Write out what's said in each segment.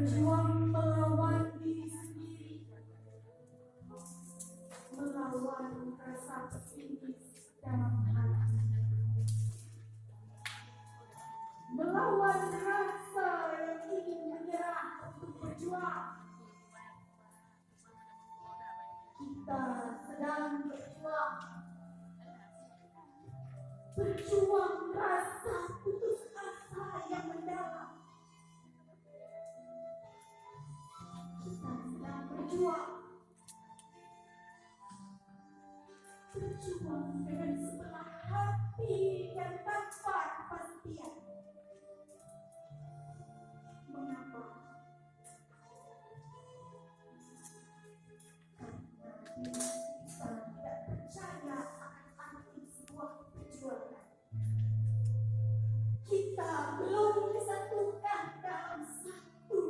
berjuang melawan diri sendiri, melawan rasa pesimis dalam hati, melawan rasa yang ingin menyerah untuk berjuang. Kita sedang berjuang rasa putus asa yang mendalam. Kita sedang berjuang dengan sebelah hati yang tanpa kepastian. Mengapa? Karena kita tidak percaya akan arti sebuah perjuangan. Kita belum disatukan dalam satu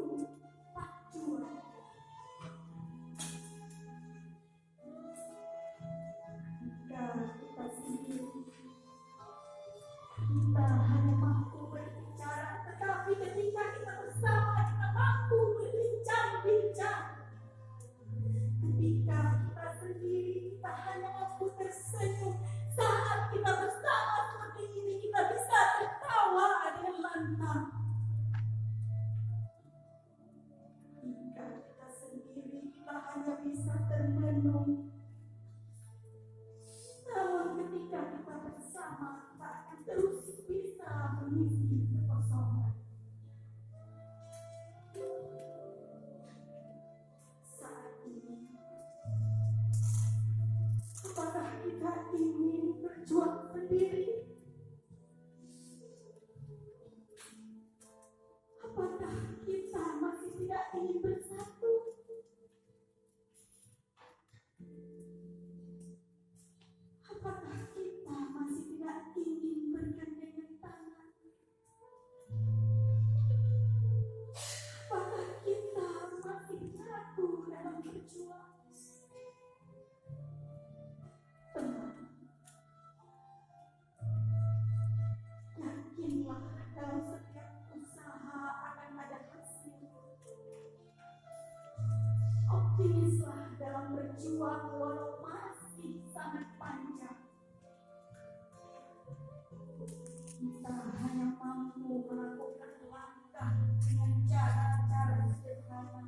paduan. Jika kita sendiri, kita hanya mampu berbicara, tetapi ketika kita bersama, kita mampu berbincang-bincang. Ketika kita sendiri, kita hanya mampu tersenyum. Saat kita bersama seperti ini, kita bisa tertawa dengan lantang. Jika kita sendiri, kita hanya bisa termenung. Namun ketika kita bersama, kita akan terus bisa mengisi kekosongan. Saat ini, apakah kita ingin berjuang sendiri? Apakah kita masih tidak ingin bersatu? Apakah kita masih tidak ingin bergandengan tangan? Apakah kita masih ragu dalam berjuang? Tenang, yakinlah dalam setiap usaha akan ada hasil. Optimislah dalam berjuang walau masih sangat panjang. Kita hanya mampu melakukan langkah dengan cara-cara sederhana.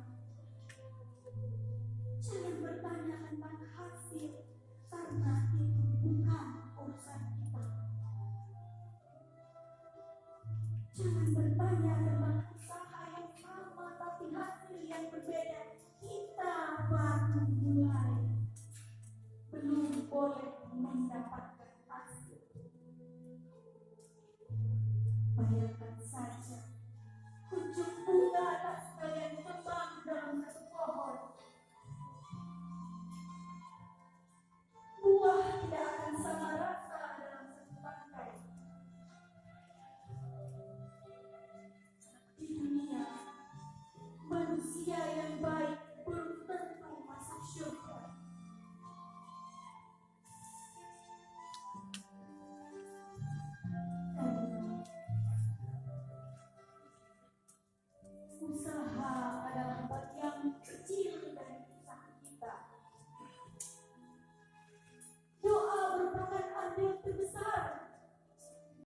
Jangan bertanya tentang hasil, karena itu bukan urusan kita. Jangan bertanya tentang usaha yang sama tapi hasil yang berbeda.